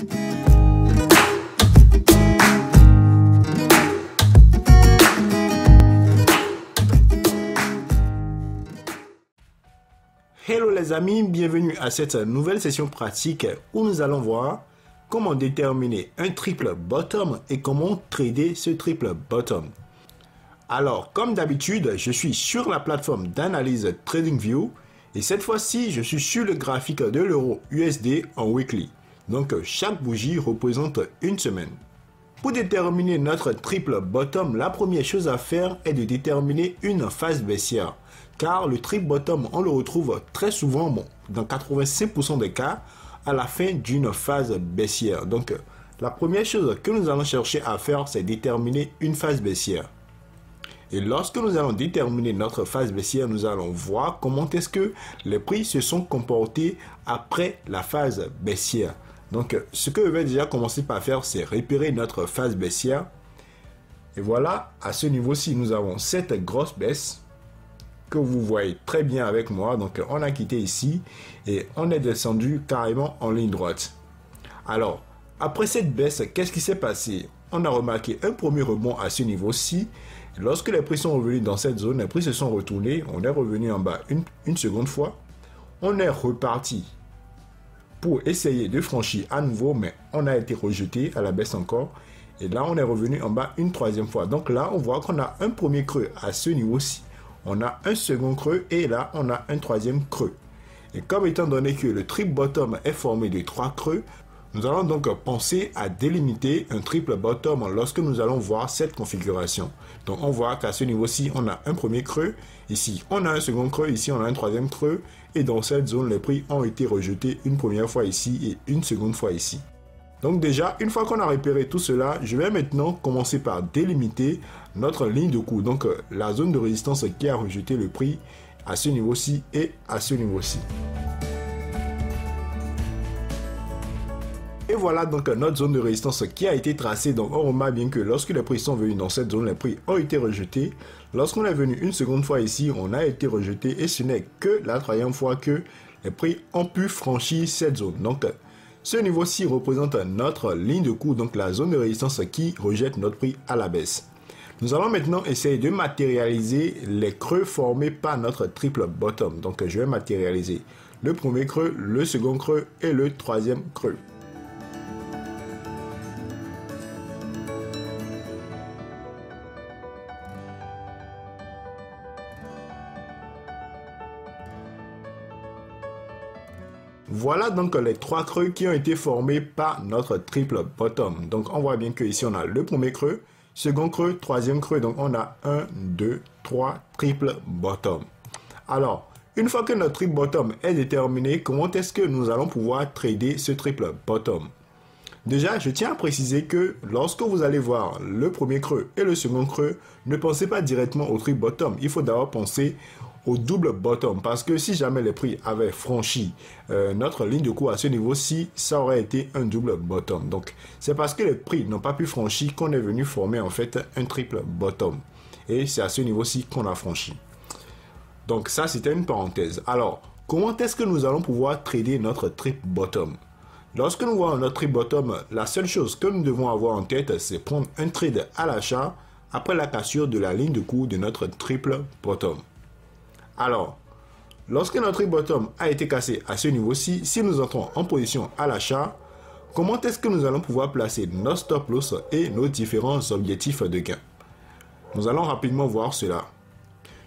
Hello les amis, bienvenue à cette nouvelle session pratique où nous allons voir comment déterminer un triple bottom et comment trader ce triple bottom. Alors, comme d'habitude, je suis sur la plateforme d'analyse TradingView et cette fois-ci, je suis sur le graphique de l'euro USD en weekly. Donc, chaque bougie représente une semaine. Pour déterminer notre triple bottom, la première chose à faire est de déterminer une phase baissière. Car le triple bottom, on le retrouve très souvent, dans 85% des cas, à la fin d'une phase baissière. Donc, la première chose que nous allons chercher à faire, c'est déterminer une phase baissière. Et lorsque nous allons déterminer notre phase baissière, nous allons voir comment est-ce que les prix se sont comportés après la phase baissière. Donc, ce que je vais déjà commencer par faire, c'est repérer notre phase baissière. Et voilà, à ce niveau-ci, nous avons cette grosse baisse que vous voyez très bien avec moi. Donc, on a quitté ici et on est descendu carrément en ligne droite. Alors, après cette baisse, qu'est-ce qui s'est passé? On a remarqué un premier rebond à ce niveau-ci. Lorsque les prix sont revenus dans cette zone, les prix se sont retournés. On est revenu en bas une seconde fois. On est reparti pour essayer de franchir à nouveau, mais on a été rejeté à la baisse encore. Et là, on est revenu en bas une troisième fois. Donc là, on voit qu'on a un premier creux à ce niveau-ci. On a un second creux et là, on a un troisième creux. Et comme étant donné que le triple bottom est formé de 3 creux, nous allons donc penser à délimiter un triple bottom lorsque nous allons voir cette configuration. Donc on voit qu'à ce niveau-ci, on a un premier creux. Ici, on a un second creux. Ici, on a un troisième creux. Et dans cette zone, les prix ont été rejetés une première fois ici et une seconde fois ici. Donc déjà, une fois qu'on a repéré tout cela, je vais maintenant commencer par délimiter notre ligne de cours. Donc la zone de résistance qui a rejeté le prix à ce niveau-ci et à ce niveau-ci. Et voilà donc notre zone de résistance qui a été tracée. Donc on remarque bien que lorsque les prix sont venus dans cette zone, les prix ont été rejetés. Lorsqu'on est venu une seconde fois ici, on a été rejeté et ce n'est que la troisième fois que les prix ont pu franchir cette zone. Donc ce niveau-ci représente notre ligne de cours, donc la zone de résistance qui rejette notre prix à la baisse. Nous allons maintenant essayer de matérialiser les creux formés par notre triple bottom. Donc je vais matérialiser le premier creux, le second creux et le troisième creux. Voilà donc les 3 creux qui ont été formés par notre triple bottom. Donc on voit bien que ici on a le premier creux, second creux, troisième creux. Donc on a 1, 2, 3 triple bottom. Alors, une fois que notre triple bottom est déterminé, comment est-ce que nous allons pouvoir trader ce triple bottom? Déjà, je tiens à préciser que lorsque vous allez voir le premier creux et le second creux, ne pensez pas directement au triple bottom. Il faut d'abord penser au double bottom, parce que si jamais les prix avaient franchi notre ligne de cours à ce niveau-ci, ça aurait été un double bottom. Donc c'est parce que les prix n'ont pas pu franchir qu'on est venu former en fait un triple bottom, et c'est à ce niveau-ci qu'on a franchi. Donc ça, c'était une parenthèse. Alors comment est-ce que nous allons pouvoir trader notre triple bottom? Lorsque nous voyons notre triple bottom, la seule chose que nous devons avoir en tête, c'est prendre un trade à l'achat après la cassure de la ligne de cours de notre triple bottom. Alors, lorsque notre triple bottom a été cassé à ce niveau-ci, si nous entrons en position à l'achat, comment est-ce que nous allons pouvoir placer nos stop loss et nos différents objectifs de gain? Nous allons rapidement voir cela.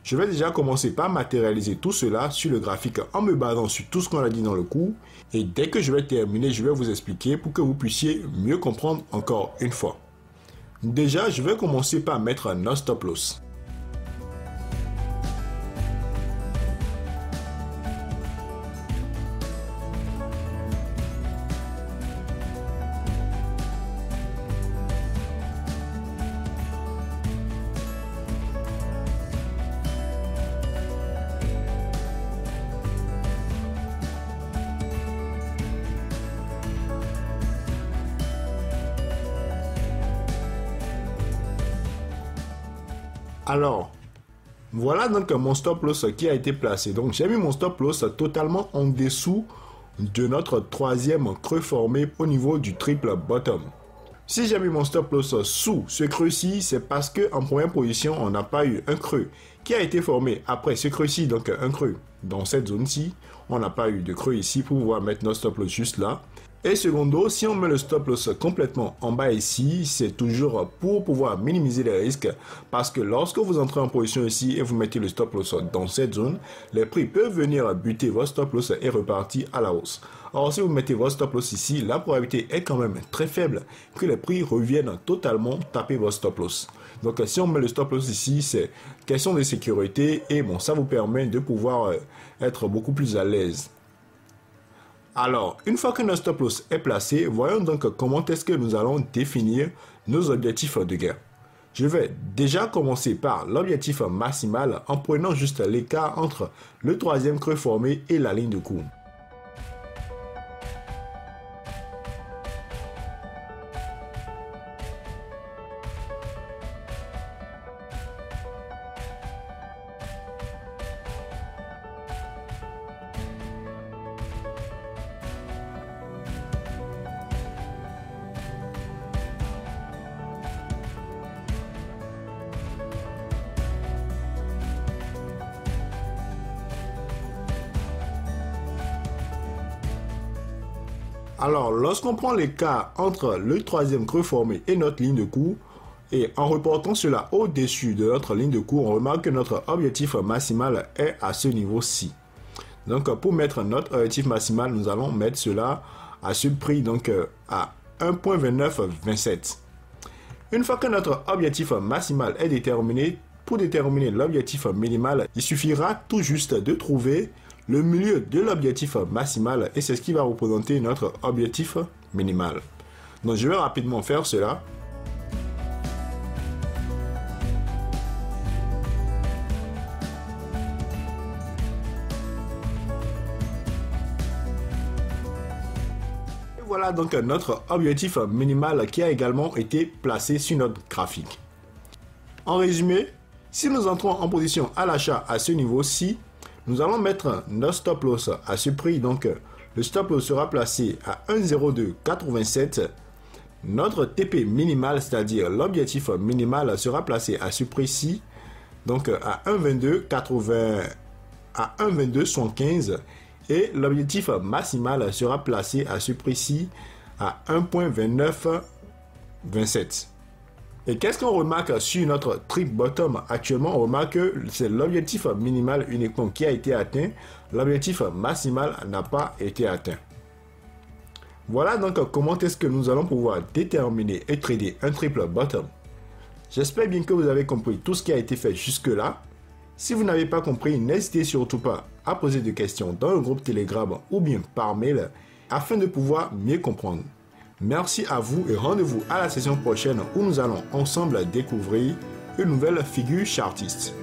Je vais déjà commencer par matérialiser tout cela sur le graphique en me basant sur tout ce qu'on a dit dans le cours. Et dès que je vais terminer, je vais vous expliquer pour que vous puissiez mieux comprendre encore une fois. Déjà, je vais commencer par mettre nos stop loss. Alors, voilà donc mon stop loss qui a été placé. Donc, j'ai mis mon stop loss totalement en dessous de notre troisième creux formé au niveau du triple bottom. Si j'ai mis mon stop loss sous ce creux-ci, c'est parce qu'en première position, on n'a pas eu un creux qui a été formé après ce creux-ci, donc un creux dans cette zone-ci. On n'a pas eu de creux ici pour pouvoir mettre notre stop loss juste là. Et secondo, si on met le stop loss complètement en bas ici, c'est toujours pour pouvoir minimiser les risques parce que lorsque vous entrez en position ici et vous mettez le stop loss dans cette zone, les prix peuvent venir buter votre stop loss et repartir à la hausse. Or, si vous mettez votre stop loss ici, la probabilité est quand même très faible que les prix reviennent totalement taper votre stop loss. Donc, si on met le stop loss ici, c'est question de sécurité et bon, ça vous permet de pouvoir être beaucoup plus à l'aise. Alors, une fois que notre stop loss est placé, voyons donc comment est-ce que nous allons définir nos objectifs de gain. Je vais déjà commencer par l'objectif maximal en prenant juste l'écart entre le troisième creux formé et la ligne de cours. Alors, lorsqu'on prend l'écart entre le troisième creux formé et notre ligne de cours, et en reportant cela au-dessus de notre ligne de cours, on remarque que notre objectif maximal est à ce niveau-ci. Donc, pour mettre notre objectif maximal, nous allons mettre cela à ce prix, donc à 1.2927. Une fois que notre objectif maximal est déterminé, pour déterminer l'objectif minimal, il suffira tout juste de trouver le milieu de l'objectif maximal et c'est ce qui va représenter notre objectif minimal. Donc je vais rapidement faire cela. Et voilà donc notre objectif minimal qui a également été placé sur notre graphique. En résumé, si nous entrons en position à l'achat à ce niveau-ci, nous allons mettre notre stop loss à ce prix. Donc, le stop loss sera placé à 1,0287. Notre TP minimal, c'est-à-dire l'objectif minimal, sera placé à ce prix-ci. Donc, à 1,2280, à 1,2275. Et l'objectif maximal sera placé à ce prix-ci à 1.2927. Et qu'est-ce qu'on remarque sur notre triple bottom actuellement? On remarque que c'est l'objectif minimal uniquement qui a été atteint. L'objectif maximal n'a pas été atteint. Voilà donc comment est-ce que nous allons pouvoir déterminer et trader un triple bottom. J'espère bien que vous avez compris tout ce qui a été fait jusque-là. Si vous n'avez pas compris, n'hésitez surtout pas à poser des questions dans le groupe Telegram ou bien par mail afin de pouvoir mieux comprendre. Merci à vous et rendez-vous à la session prochaine où nous allons ensemble découvrir une nouvelle figure chartiste.